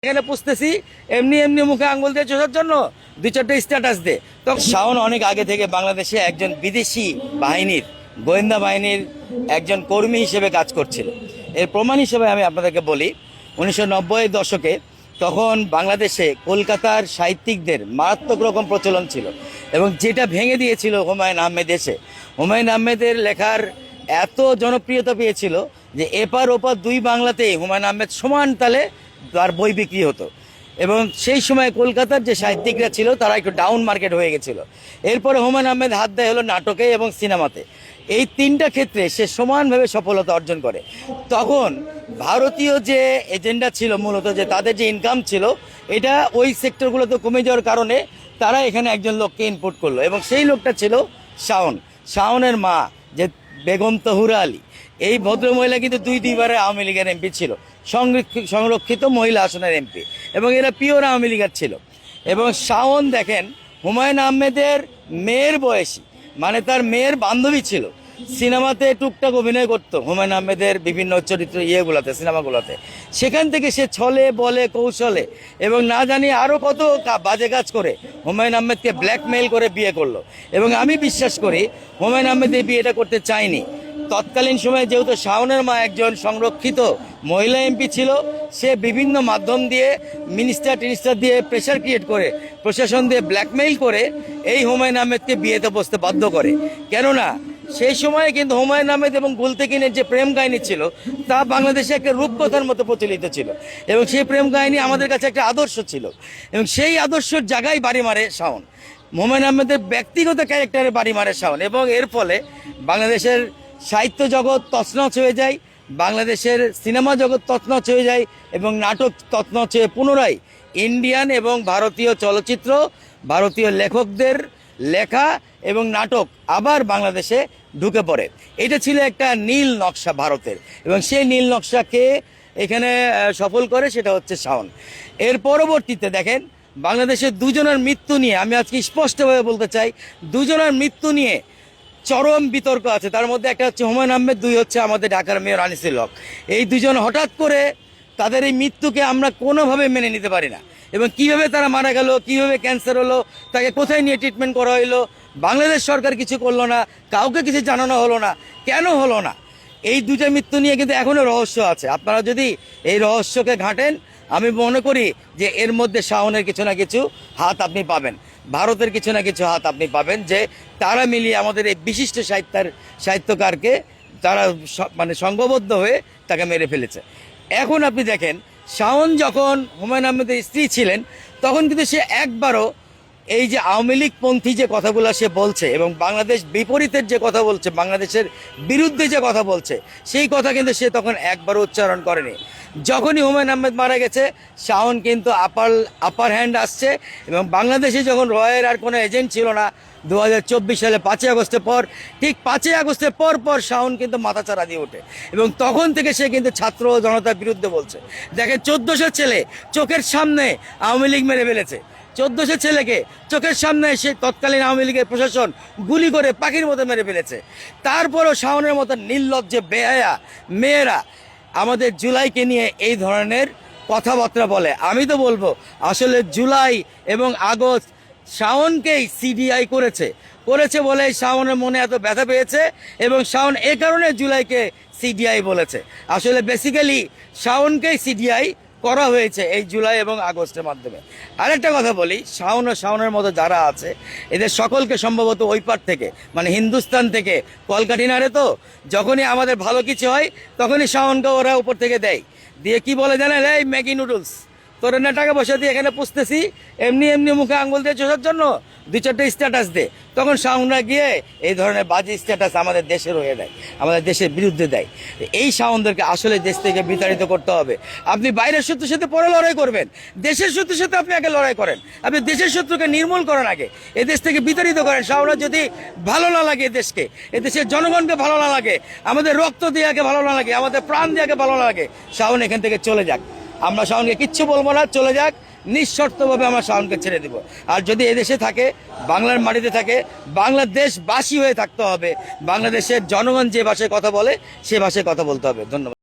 এখানে পুষতেছি এমনি এমনি মুখে আঙ্গুল দিয়ে চোষার জন্য দুই চারটে স্ট্যাটাস দে। তো শাওন অনেক আগে থেকে বাংলাদেশে একজন বিদেশি বাহিনীর গোয়েন্দা বাহিনীর একজন কর্মী হিসেবে কাজ করছিল। এর প্রমাণ হিসেবে আমি আপনাদেরকে বলি, 1990 দশকে তখন বাংলাদেশে কলকাতার সাহিত্যিকদের মারাত্মক রকম প্রচলন ছিল এবং যেটা ভেঙে দিয়েছিল হুমায়ুন আহমেদ এসে। হুমায়ুন আহমেদের লেখার এত জনপ্রিয়তা পেয়েছিল যে এপার ওপার দুই বাংলাতেই হুমায়ুন আহমেদ সমান তালে তার বই বিক্রি হতো এবং সেই সময় কলকাতার যে সাহিত্যিকরা ছিল তারা একটু ডাউন মার্কেট হয়ে গেছিল। এরপরে হুমায়ুন আহমেদ হাত দেয় হলো নাটকে এবং সিনেমাতে। এই তিনটা ক্ষেত্রে সে সমানভাবে সফলতা অর্জন করে। তখন ভারতীয় যে এজেন্ডা ছিল, মূলত যে তাদের যে ইনকাম ছিল, এটা ওই সেক্টরগুলোতে কমে যাওয়ার কারণে তারা এখানে একজন লোককে ইনপুট করলো এবং সেই লোকটা ছিল শাওন। শাওনের মা যে বেগম তহুরা আলী, এই ভদ্রমহিলা কিন্তু দুইবারে আওয়ামী লীগের এমপি ছিল, সংরক্ষিত মহিলা আসনের এমপি, এবং এরা পিওর আওয়ামী লীগের ছিল। এবং শাওন দেখেন হুমায়ুন আহমেদের মেয়ের বয়সী, মানে তার মেয়ের বান্ধবী ছিল, সিনেমাতে টুকটাক অভিনয় করতো হুমায়ুন আহমেদের বিভিন্ন চরিত্র ইয়েগুলোতে, সিনেমাগুলোতে। সেখান থেকে সে ছলে বলে কৌশলে এবং না জানি আরও কত বাজে কাজ করে হুমায়ুন আহমেদকে ব্ল্যাকমেইল করে বিয়ে করলো। এবং আমি বিশ্বাস করি হুমায়ুন আহমেদ এই বিয়েটা করতে চায়নি। তৎকালীন সময়ে যেহেতু শাওনের মা একজন সংরক্ষিত মহিলা এমপি ছিল, সে বিভিন্ন মাধ্যম দিয়ে মিনিস্টার দিয়ে প্রেশার ক্রিয়েট করে, প্রশাসন দিয়ে ব্ল্যাকমেইল করে এই হুমায়ুন আহমেদকে বিয়েতে বসতে বাধ্য করে। কেননা সেই সময়ে কিন্তু হুমায়ুন আহমেদ এবং গুলতেকিনের যে প্রেম কাহিনী ছিল তা বাংলাদেশে একটা রূপকথার মতো প্রচলিত ছিল এবং সেই প্রেম কাহিনী আমাদের কাছে একটা আদর্শ ছিল এবং সেই আদর্শের জায়গায় বাড়ি মারে শাওন। হুমায়ুন আহমেদের ব্যক্তিগত ক্যারেক্টারে বাড়ি মারে শাওন এবং এর ফলে বাংলাদেশের সাহিত্য জগৎ তছনছ হয়ে যায়, বাংলাদেশের সিনেমা জগৎ তছনছ হয়ে যায় এবং নাটক তছনছ হয়ে পুনরায় ইন্ডিয়ান এবং ভারতীয় চলচ্চিত্র, ভারতীয় লেখকদের লেখা এবং নাটক আবার বাংলাদেশে ঢুকে পড়ে। এটা ছিল একটা নীল নকশা ভারতের এবং সেই নীল নকশাকে এখানে সফল করে সেটা হচ্ছে শাওন। এর পরবর্তীতে দেখেন বাংলাদেশের দুজনের মৃত্যু নিয়ে আমি আজকে স্পষ্টভাবে বলতে চাই, দুজনের মৃত্যু নিয়ে চরম বিতর্ক আছে। তার মধ্যে একটা হচ্ছে হুমায়ুন আহমেদ, দুই হচ্ছে আমাদের ঢাকার মেয়র আনিসুল হক। এই দুজন হঠাৎ করে তাদের এই মৃত্যুকে আমরা কোনোভাবে মেনে নিতে পারি না এবং কিভাবে তারা মারা গেল, কিভাবে ক্যান্সার হলো, তাকে কোথায় নিয়ে ট্রিটমেন্ট করা হইলো, বাংলাদেশ সরকার কিছু করলো না, কাউকে কিছু জানানো হলো না, কেন হলো না, এই দুটো মৃত্যু নিয়ে কিন্তু এখনও রহস্য আছে। আপনারা যদি এই রহস্যকে ঘাঁটেন, আমি মনে করি যে এর মধ্যে শাওনের কিছু না কিছু হাত আপনি পাবেন, ভারতের কিছু না কিছু হাত আপনি পাবেন, যে তারা মিলিয়ে আমাদের এই বিশিষ্ট সাহিত্যকারকে তারা মানে সংঘবদ্ধ হয়ে তাকে মেরে ফেলেছে। এখন আপনি দেখেন শাওন যখন হুমায়ুন আহমেদের স্ত্রী ছিলেন তখন কিন্তু সে একবারও এই যে আওয়ামী লীগ পন্থী যে কথাগুলো সে বলছে এবং বাংলাদেশ বিপরীতের যে কথা বলছে, বাংলাদেশের বিরুদ্ধে যে কথা বলছে, সেই কথা কিন্তু সে তখন একবারও উচ্চারণ করেনি। যখনই হুমায়ুন আহমেদ মারা গেছে শাওন কিন্তু আপার হ্যান্ড আসছে এবং বাংলাদেশে যখন রয়ের আর কোনো এজেন্ট ছিল না 2024 সালে 5ই আগস্টের পর, ঠিক 5ই আগস্টের পর শাওন কিন্তু মাথাচাড়া দিয়ে ওঠে এবং তখন থেকে সে কিন্তু ছাত্র জনতার বিরুদ্ধে বলছে। দেখেন 1400 ছেলে চোখের সামনে আওয়ামী লীগ মেরে ফেলেছে, 1400 ছেলেকে চোখের সামনে সে তৎকালীন আওয়ামী লীগের প্রশাসন গুলি করে পাখির মতো মেরে ফেলেছে। তারপরও শাওনের মতো নির্লজ্জে বেহায়া মেয়েরা আমাদের জুলাইকে নিয়ে এই ধরনের কথাবার্তা বলে। আমি তো বলবো আসলে জুলাই এবং আগস্ট শাওনকেই সিডিআই করেছে বলেই শাওনের মনে এত ব্যথা পেয়েছে এবং শাওন এ কারণে জুলাইকে সিডিআই বলেছে। আসলে বেসিক্যালি শাওনকেই সিডিআই করা হয়েছে এই জুলাই এবং আগস্টের মাধ্যমে। আরেকটা কথা বলি, শাওন ও শাওনের মতো যারা আছে এদের সকলকে সম্ভবত ওই পার থেকে, মানে হিন্দুস্তান থেকে কলকাঠিনারে, তো যখনই আমাদের ভালো কিছু হয় তখনই শাওনকে ওরা উপর থেকে দেয়, দিয়ে কি বলে জানেন, এই ম্যাগি নুডলস তোর না টাকা পয়সা দিয়ে এখানে পুষতেছি এমনি এমনি মুখে আঙ্গুল দিয়ে চোষার জন্য দুই চারটে স্ট্যাটাস দে। তখন শাওনরা গিয়ে এই ধরনের বাজে স্ট্যাটাস আমাদের দেশের হয়ে দেয়, আমাদের দেশের বিরুদ্ধে দেয়। এই শাওনদেরকে আসলে দেশ থেকে বিতাড়িত করতে হবে। আপনি বাইরের শত্রুর সাথে পরে লড়াই করবেন, দেশের শত্রুর সাথে আপনি আগে লড়াই করেন। আপনি দেশের শত্রুকে নির্মূল করেন, আগে এ দেশ থেকে বিতাড়িত করেন। শাওনরা যদি ভালো না লাগে দেশকে, এ দেশের জনগণকে ভালো না লাগে, আমাদের রক্ত দিয়ে আগে ভালো না লাগে, আমাদের প্রাণ দিয়ে আগে ভালো না লাগে, শাওন এখান থেকে চলে যাক। আমরা শাওনকে কিচ্ছু বলবো না, চলে যাক, নিঃশর্তভাবে আমরা শাওনকে ছেড়ে দিব। আর যদি এদেশে থাকে, বাংলার মাটিতে থাকে, বাংলাদেশবাসী হয়ে থাকতে হবে, বাংলাদেশের জনগণ যে ভাষায় কথা বলে সে ভাষায় কথা বলতে হবে। ধন্যবাদ।